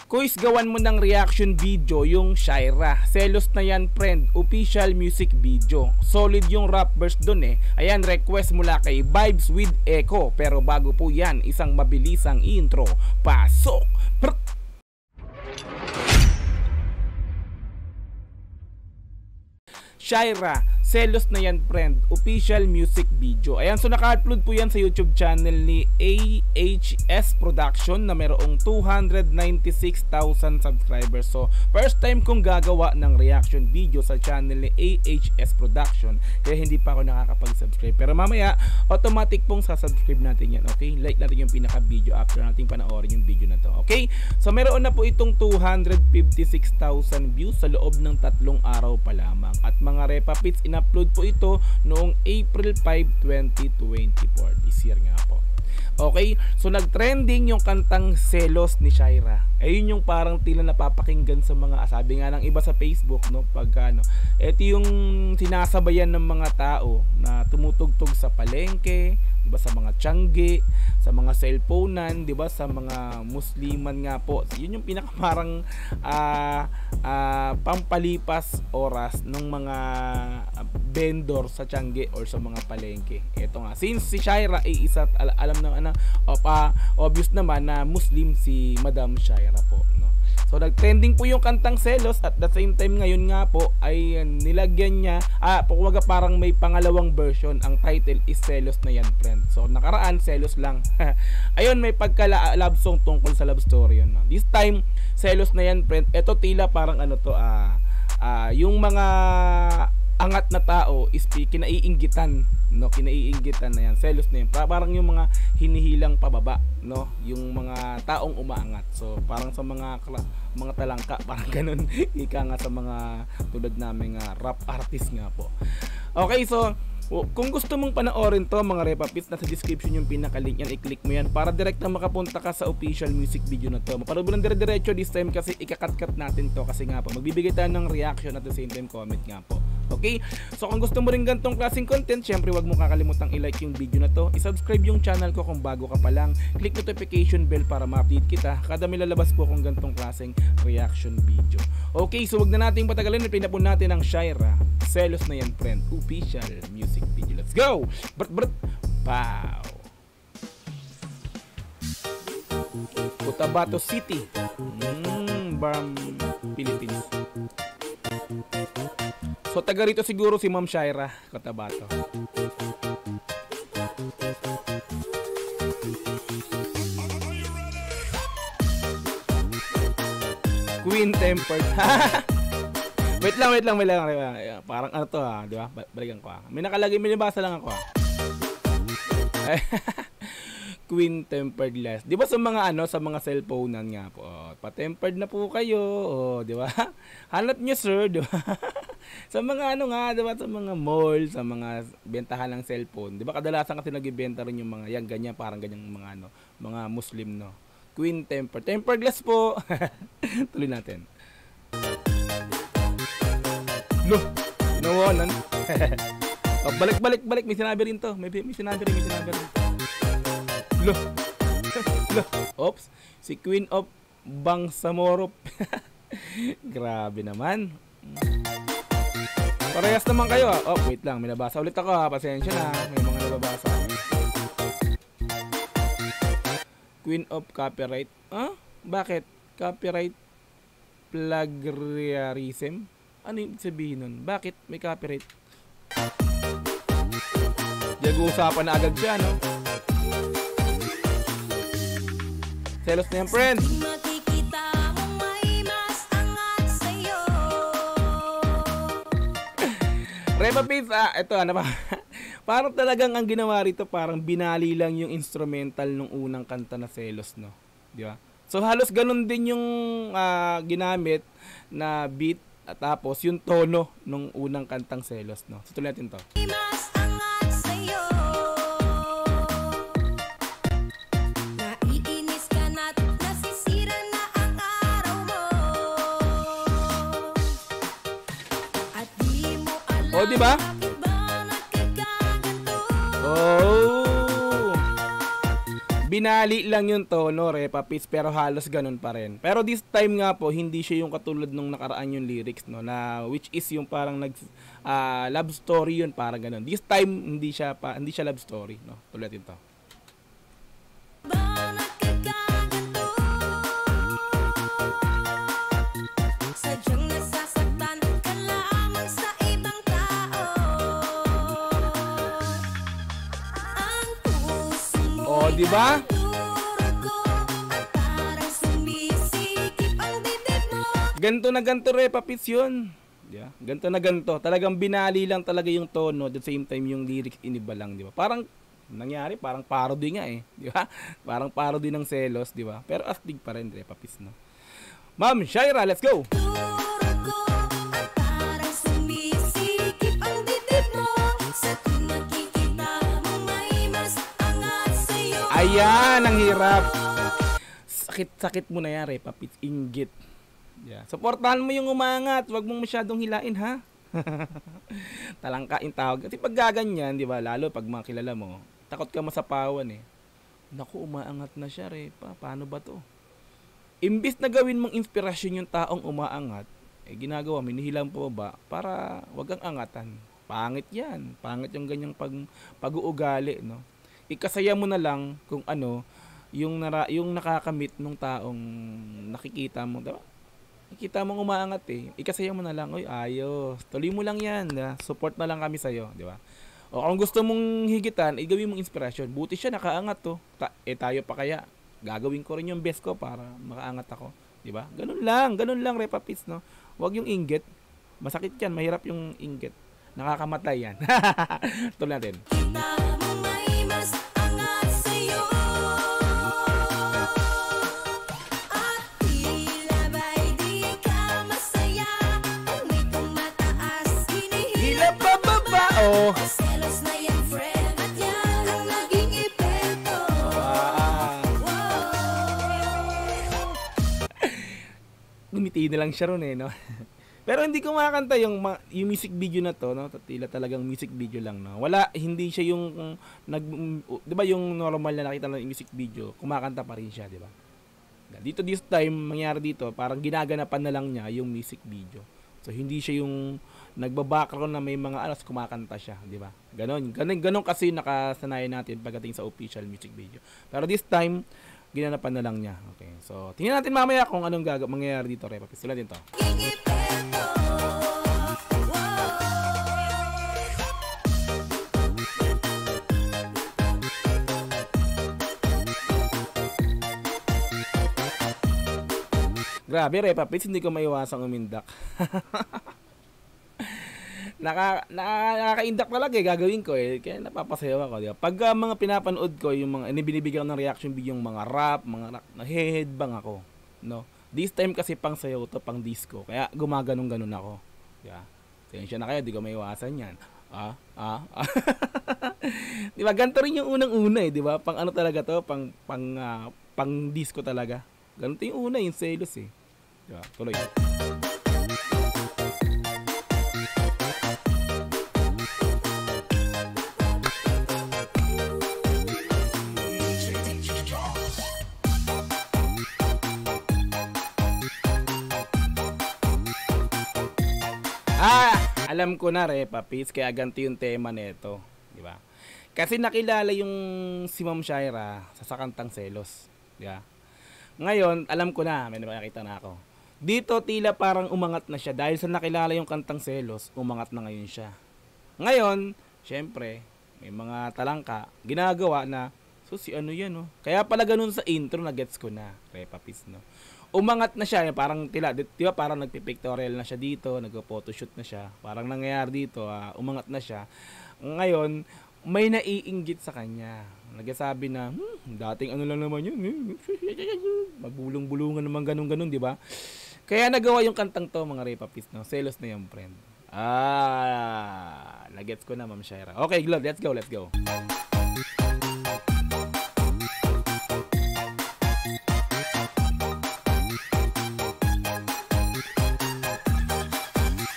Kuis, gawan mo ng reaction video yung Shaira. Selos na yan, friend. Official music video. Solid yung rap verse dun eh. Ayan, request mula kay Vibes with Echo. Pero bago po yan, isang mabilisang intro. Pasok! Shaira, selos na yan, friend. Official music video. Ayan, so naka-upload po yan sa YouTube channel ni AHS Production na mayroong 296,000 subscribers. So, first time kong gagawa ng reaction video sa channel ni AHS Production. Kaya hindi pa ako nakakapag-subscribe. Pero mamaya, automatic pong sasubscribe natin yan. Okay? Like natin yung pinaka-video after natin panoorin yung video na to. Okay? So, mayroon na po itong 256,000 views sa loob ng 3 araw pa lamang. At mga repapits, in-upload po ito noong April 5, 2024. This year nga po. Okay, so nag-trending yung kantang Selos ni Shaira. Ayun yung parang tila napapakinggan sa mga, sabi nga ng iba sa Facebook, no, pagka ano, ito yung sinasabayan ng mga tao na tumutugtog sa palengke, diba, sa mga tiyangge, sa mga cellphonean, diba, sa mga Musliman nga po. Yun yung pinaka parang pampalipas oras ng mga vendor sa tiyangge or sa mga palengke. Ito nga, since si Shaira ay isa, alam ng obvious naman na Muslim si Madam Shaira po, no? So nag-trending po yung kantang Selos at the same time ngayon nga po ay nilagyan niya, kumbaga parang may pangalawang version. Ang title is Selos na yan, friend. So nakaraan, Selos lang. Ayun, may pagka-love song tungkol sa love story yun, no? This time, Selos na yan, friend. Ito tila parang ano to, yung mga angat na tao is kinaiinggitan, no, kinaiinggitan na yan. Selos na yan, parang yung mga hinihilang pababa, no, yung mga taong umaangat. So parang sa mga talangka, parang ganun ika nga sa mga tulad naming rap artist nga po. Okay, so kung gusto mong panoorin to, mga repapits, nasa description yung pinaka-link yan, i-click mo yan para direct na makapunta ka sa official music video na to. Mapanood mo ng dire-diretso this time kasi ikakat-cut natin to kasi nga po magbibigay tayo ng reaction at the same time comment nga po. Okay? So kung gusto mo rin ganitong klaseng content, syempre wag mo kakalimutang i-like yung video na to, i-subscribe yung channel ko kung bago ka pa lang, click notification bell para ma-update kita kada may lalabas po kung ganitong klaseng reaction video. Okay, so wag na nating patagalin, pinapon natin ang Shaira. Selos na yan, friend. Official music video. Let's go! Pow! Cotabato City, Bam, Philippines. So taga rito siguro si Ma'am Shaira, Cotabato. Queen Tempered. Wait lang. Parang ano to, di ba? Balikan ko. May nakalagay, may nabasa lang ako. Queen Tempered Glass. Di ba sa mga sa mga cellphone nga po, pa-tempered na po kayo, di ba? Hanap niyo, sir, di ba? Sa mga di ba, sa mga mall, sa mga bentahan ng cellphone, di ba kadalasan kasi nagbebenta rin yung mga yan ganyan, parang ganyang mga mga Muslim, no. Queen Tempered Glass po. Tuloy natin. Loh, nawanan. Balik, may sinabi rin to. May sinabi rin. Loh. Oops, si Queen of Bangsamoro. Grabe naman. Parehas naman kayo. Oh, wait lang, may nabasa ulit ako, pasensya na. May mga nababasa. Queen of Copyright. Bakit? Copyright plagiarism? Ano yung sabihin nun? Bakit may copyright? Diag-uusapan na agad siya, no? Selos na yan, friend! Repapits, ito ba? Parang talagang ang ginawa rito, parang binali lang yung instrumental nung unang kanta na Selos, no? Di ba? So halos ganun din yung ginamit na beat at tapos yung tono nung unang kantang Selos, no? So tuloy natin to. Oh, di ba? Oh. binali lang yung tono, Repapits, pero halos ganun pa rin. Pero this time nga po, hindi siya yung katulad nung nakaraan yung lyrics, no, na which is yung parang love story yun, parang ganun. This time hindi siya love story, no. Tulad ito. Oh, di ba? Ganto na ganto, Repapits, yun. Yeah. Ganto na ganto. Talagang binali lang talaga yung tono, at the same time yung lyrics iniba lang, di ba? Parang nangyari, parang parody nga eh, di ba? Parang parody ng Selos, di ba? Pero astig pa rin, Repapits, no. Ma'am Shaira, let's go. Ayan, ang hirap. Sakit mo na yan, Repapits. Inggit. Yeah. Suportahan mo yung umangat. Huwag mong masyadong hilain, ha? Talangkain tawag. Kasi pag gaganyan, di ba, lalo pag mga kilala mo, takot ka masapawan eh. Naku, umaangat na siya, Repa. Paano ba to? Imbis na gawin mong inspirasyon yung taong umaangat, eh ginagawa, minihilang po ba para wag kang angatan. Pangit yan. Pangit yung ganyang pag-uugali, no? Ikasaya mo na lang kung ano yung nakakamit ng taong nakikita mo, diba? Nakikita mong umaangat eh. Ikasaya mo na lang, oy, ayos. Tuloy mo lang yan. Support na lang kami sa'yo, di ba? O kung gusto mong higitan, gawin mong inspirasyon. Buti siya nakaangat to. Tayo pa kaya. Gagawin ko rin yung best ko para makaangat ako, di ba? Ganun lang, Repapits, no? Huwag yung inggit. Masakit yan, mahirap yung inggit. Nakakamatay yan. Tuloy natin. Oh. Selos na yan, friend, at yan ang naging epekto. Gumiti na lang siya ron eh, no? Pero hindi ko makakanta yung music video na to, no? Tila talagang music video lang, no? Hindi siya yung di ba yung normal na nakita ng music video, kumakanta pa rin siya, di ba? Dito this time, mangyari dito, parang ginaganapan na lang niya yung music video. So hindi siya yung nagba-background na may mga alas kumakanta siya, di ba? Ganon kasi nakasanayan natin pagdating sa official music video. Pero this time, ginanapan na lang niya. Okay. So, tingnan natin mamaya kung anong mangyayari dito, Repapits. Sila din to. Grabe, Repapits, hindi ko maiwasang umindak. Nakaka-indak talaga eh, gagawin ko eh. Kaya napapasayaw ako, di ba? Pag mga pinapanood ko, yung mga binibigyan ng reaction video, yung mga rap, naheheadbang ako, no? This time kasi pang sayaw to, pang disco. Kaya gumaganong-ganon ako. Di ba? Sensya na kayo, di ko maiwasan yan. Di ba? Ganito rin yung unang-una eh, di ba? Pang ano talaga to, pang disco talaga. Ganito yung una, yung Selos eh. Di ba? Tuloy. Alam ko na, Repapits, kaya ganito yung tema nito, di ba? Kasi nakilala yung si Ma'am Shaira sa kantang Selos, di ba? Ngayon, alam ko na, may nakita na ako. Dito tila parang umangat na siya dahil sa nakilala yung kantang Selos, umangat na ngayon siya. Ngayon, syempre, may mga talangka ginagawa na, so si ano yan, no? Kaya pala ganun sa intro na gets ko na, Repapits, no? Umangat na siya, parang di ba parang nagpipictorial na siya dito, nagpo-photoshoot na siya. Parang nangyayari dito, umangat na siya. Ngayon, may naiinggit sa kanya. Nagsasabi na, dating ano lang naman yun. Magbulong-bulungan naman ganun-ganun, di ba? Kaya nagawa yung kantang to, mga Repapits, no? Selos na yung friend. Nagets ko na, Ma'am Shaira. Okay, Glod, let's go.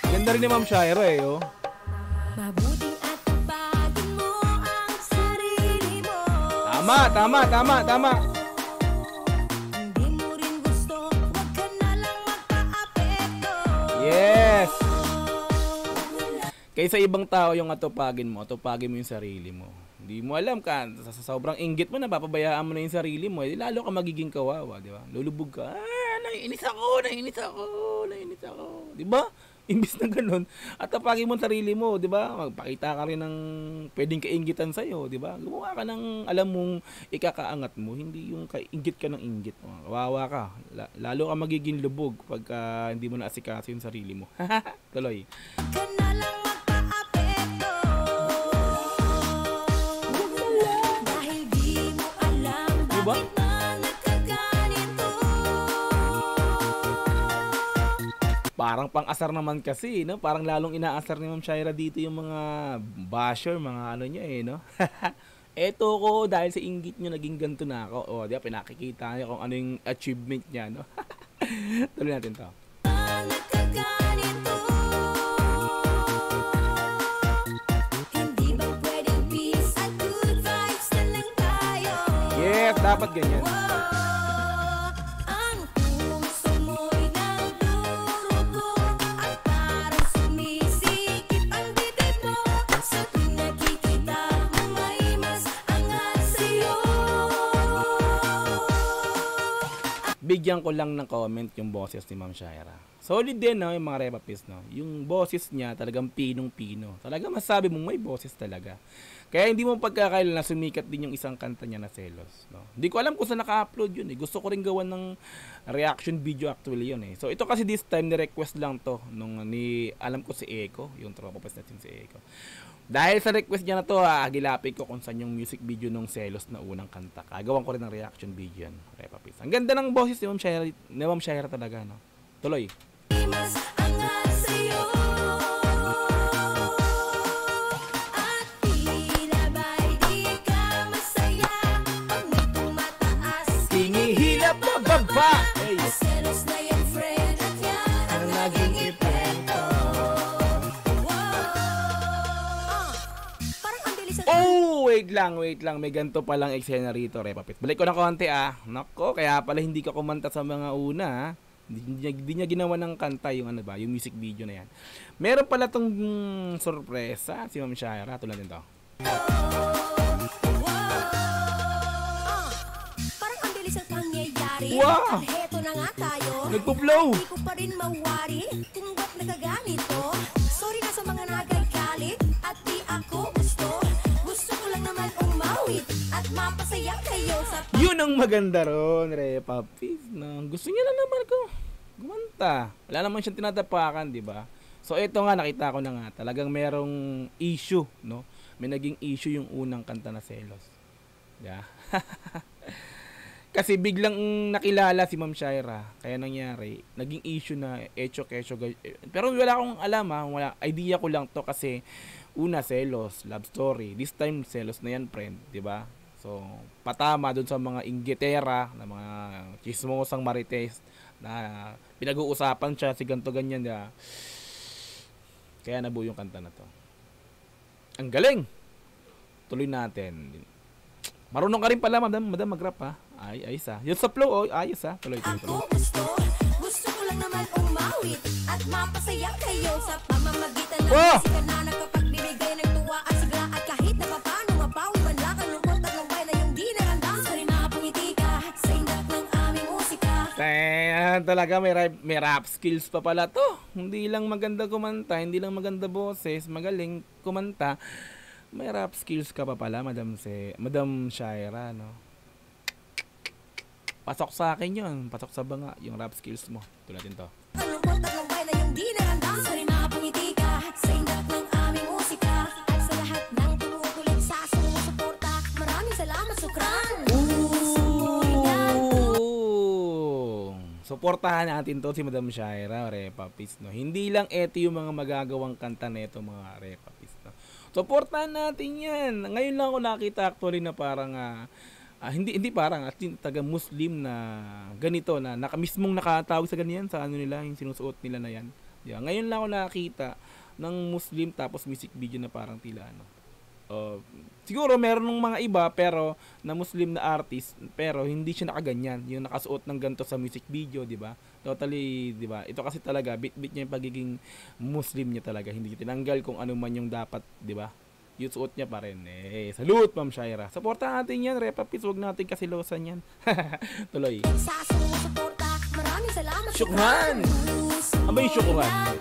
Ganda rin ni Ma'am Shaira eh, oh. Mabuting at pagin mo ang sarili mo. Tama, tama, tama, tama. Hindi mo rin gusto, wag ka na lang magpa-apekto. Yes. Kaysa ibang tao yung atupagin mo yung sarili mo. Hindi mo alam ka, sa sobrang inggit mo, napapabayaan mo na yung sarili mo, lalo ka magiging kawawa, di ba? Lulubog ka, naiinis ako, di ba? Imbis na ganun, at tapagin mo ang sarili mo, di ba? Magpakita ka rin ng pwedeng kainggitan sa'yo, di ba? Gumawa ka ng alam mong ikakaangat mo, hindi yung kainggit ka ng inggit. Kawawa ka, lalo ka magiging lubog pagka hindi mo naasikaso yung sarili mo. Tuloy. Ka na lang magpa-apekto. Dahil di mo alam Diba? bakit ba nagkaganito. Parang pang-asar naman kasi, no? Parang lalong inaasar ni Ma'am Shaira dito yung mga basher, mga ano niya no? Eto ko, dahil sa inggit nyo, naging ganito na ako. O, di ba, pinakikita niya kung ano yung achievement niya, no? Tuloy natin to. Nagkaganito. Hindi ba pwedeng peace at good vibes na lang tayo? Yes, dapat ganyan. Ang puso mo'y nagdurugong at parang sumisikip ang bibig mo. Sa tuwing nakikita mo may mas angat sa'yo. Bigyan ko lang ng comment yung boses ni Ma'am Shaira. Solid din, no, yung mga repapis, no. Yung boses niya talagang pinong-pino. Talaga masabi mong may boses talaga. Kaya hindi mo pagkakailan na sumikat din yung isang kanta niya na Selos, no. Hindi ko alam kung saan naka-upload yun, eh. Gusto ko rin gawan ng reaction video actually yun, eh. So ito kasi this time ni-request lang to nung alam ko si Eko, yung tropa pas natin si Eko. Dahil sa request niya na to, agilapin ko kung saan yung music video nung Selos na unang kanta. Kagawan ko rin ng reaction video yan, repapis. Ang ganda ng boses ni Ma'am Shaira talaga, no. Tuloy. Mas angat sa'yo. At tila ba'y di ka masaya pag may tumataas Hinihilap na baba! Hey! Selos na yung friend at yan ang naging ipento. Parang ang bilis at Oh, wait lang. May ganito palang eksena rito, repapit. Balik ko ng konti, Nako, kaya pala hindi ka kumanta sa mga una, Hindi niya ginawa ng kanta yung ano ba, yung music video na yan. Meron pala tong sorpresa si Ma'am Shaira. Tulad nito. parang ang bilis at pangyayari. Wow! At heto na nga tayo. Nagpo-flow! Hindi ko pa rin mawari kung ba't nagaganito. Sorry na sa mga nagagalit at di ako gusto. Gusto ko lang naman umawit at mapasaya kayo sa Yun ang maganda ron, repapis. No? Gusto niya lang naman ko gumanta. Wala naman siyang tinatapakan, di ba? So ito nga, nakita ko na nga, talagang merong issue, no? May naging issue yung unang kanta na Selos. Yeah. Kasi biglang nakilala si Ma'am Shaira, kaya nangyari, naging issue na echo-kecho. Pero wala akong alam, wala, idea ko lang to kasi una Selos, love story. This time Selos na yan, friend, di ba? So, patama dun sa mga inggitera, na mga chismosang marites, na pinag-uusapan siya, si ganto ganyan na. Kaya nabuo yung kanta na to. Ang galing! Tuloy natin. Marunong ka rin pala, madam mag-rap, ha? Ayos, ha? Yung sa flow, ayos, ha? Tuloy. ako gusto ko lang naman umawit at mapasaya kayo sa pamamagitan ng Oh! musika na nakapagbibigay ng tuwa at sigla at kahit na papano mapawi man lang ang lungkot at lambay na yung di naramdam. Sorry nakapangiti ka sa indak ng aming musika. Talaga may rap skills pa pala to. Hindi lang maganda kumanta, hindi lang maganda boses, magaling kumanta. May rap skills ka pa pala, Madam Shaira, no? Pasok sa akin yun. Pasok sa banga yung rap skills mo. Tulad din to. Ang lungkot at lambay na yung di naramdam. Sorry nakapangiti ka sa indak ng aming musika at sa lahat ng tumutuloy sa sumusuporta. Maraming salamat, sukran. Suportahan natin to si Madam Shaira, repapis, no? Hindi lang eto yung mga magagawang kanta neto, mga repapis, no? Suportahan natin yan. Ngayon lang ako nakita actually na parang hindi parang at taga Muslim na ganito na mismong nakatawag sa ganyan sa ano nila, yung sinusuot nila na yan. Yeah, ngayon lang ako nakita ng Muslim tapos music video na parang tila ano. Oh, siguro meron ng mga iba pero na Muslim na artist pero hindi siya nakaganyan. Yung nakasuot ng ganito sa music video, 'di ba? Totally, 'di ba? Ito kasi talaga bit-bit niya yung pagiging Muslim niya talaga. Hindi tinanggal kung ano man yung dapat, 'di ba? Yung suot niya pa rin. Salute Ma'am Shaira. Suportahan natin 'yan, Repa Pis, wag natin kasilosan 'yan. Tuloy. Sa sumusuporta, maraming salamat. Syukran. Abay, syukran. At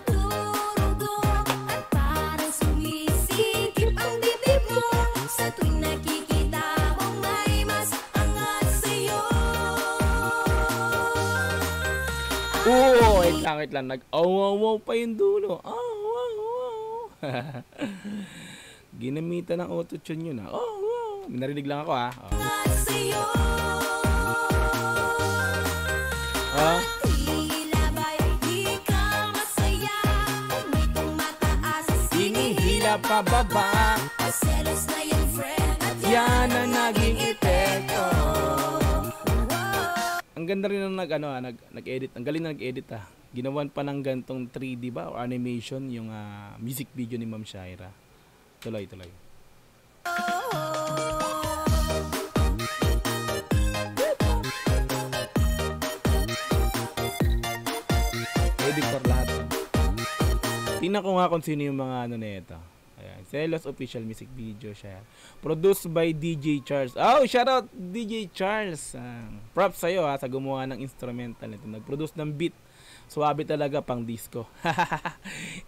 parang sumisikip ang dibdib mo sa tuwing nakikita mong may mas angat sa'yo. Wait lang. Nag-awawaw pa yung dulo. Ginamitan ng auto-tune yun, ha. Narinig lang ako, ha. Angat sa'yo. Tila ba'y di ka masaya? Umitong mataas, Hinihila pababa. selos na yung friend at Yan ang naging epekto. wow. Ang ganda rin ng nag-edit. Ang galing na nag-edit, ha. Ginawan pa ng gantong 3D ba o animation yung music video ni Ma'am Shaira. Tuloy. Editor lahat. Tingnan ko nga kung sino yung mga nito. Ayan, Selos official music video siya. Produced by DJ Charles. Shout out DJ Charles. Props sa'yo sa gumawa ng instrumental nito. Nag-produce ng beat. Suwabe talaga pang disco.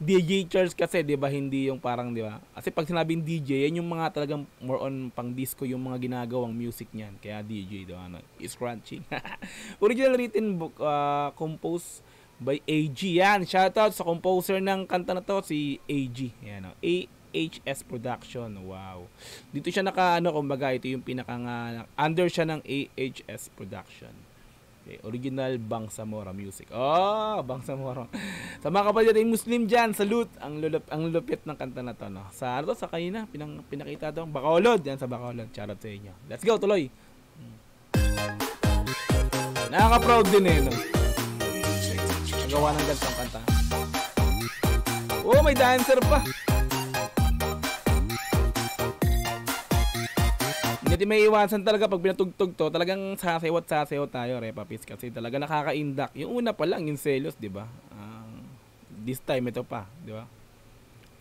DJ Charles kasi 'di ba hindi yung parang 'di ba? Kasi pag sinabing DJ, yan yung mga talagang more on pang disco yung mga ginagawang music niyan. Kaya DJ daw is crunching. Original written book composed by AG. Yan, shoutout sa composer ng kanta na to, si AG. Yan, AHS Production. Wow. Dito siya kumbaga ito yung pinaka under siya ng AHS Production. Original Bangsamoro Music. Bangsamoro. Sa mga kapatid natin Muslim dyan, salute. Ang lupit ng kanta na to, no? Sa kanina, pinakita doon. Bacolod. Yan sa Bacolod. Shoutout sa inyo. Let's go, tuloy. Nakaka-proud din no? Nagawa ng gantong kanta. May dancer pa. Hindi may iwasan talaga pag pinatugtog to, talagang sasayaw tayo, Repa Pis, kasi talaga nakaka-indak. Yung una pa lang, yung Selos, di ba? This time, ito pa, di ba?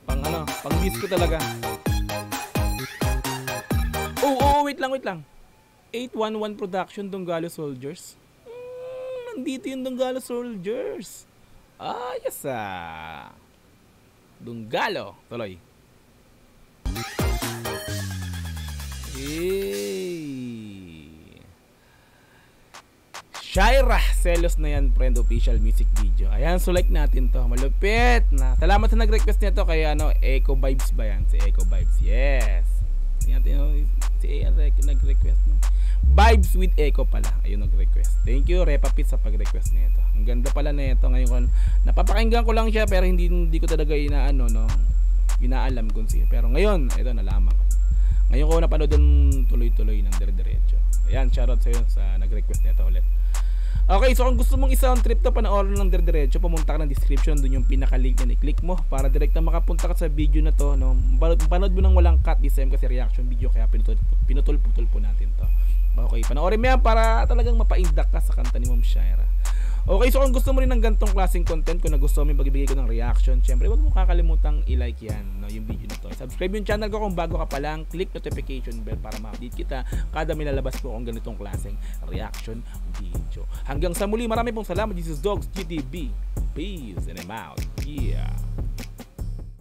Pang disco talaga. Wait lang. 811 Production, Donggalo Soldiers. Nandito yung Donggalo Soldiers. Yes Donggalo. Tuloy. Shaira, Selos na yan, friend, official music video. Ayan, so like natin to. Malupit na. Salamat sa nag-request nito kay Echo Vibes ba yan? Si Echo Vibes. Yes. Si nag-request no. Vibes with Echo pala. Ayun nag-request. Thank you Repa Pit sa pag-request nito. Ang ganda pala nito ngayon. Napapakinggan ko lang siya pero hindi ko talaga inaalam kung sino. Pero ngayon, ito nalaman ko. Ngayon ko napanood yung tuloy-tuloy ng dire-diretso. Ayan, shoutout sa iyo sa nag-request nito ulit. Okay, so kung gusto mong isa-on trip to, panoorin ng dire-diretso, pumunta ka ng description, doon yung pinaka-link na i-click mo para direkta makapunta ka sa video na to, no? Panood mo ng walang cut this time kasi reaction video, kaya pinutol-putol po natin to. Okay, panoorin mo yan para talagang mapaindak ka sa kanta ni Ma'am Shaira. Okay, so kung gusto mo rin ng gantong klaseng content, kung nagustuhan mo yung pagbibigay ko ng reaction, syempre wag mo kakalimutang i-like yan, no, yung video na to. Subscribe yung channel ko kung bago ka pa lang, click notification bell para ma-update kita kada may lalabas ko kung ganitong klaseng reaction video. Hanggang sa muli, marami pong salamat. This is Dogs GTB. Peace and I'm out. Yeah.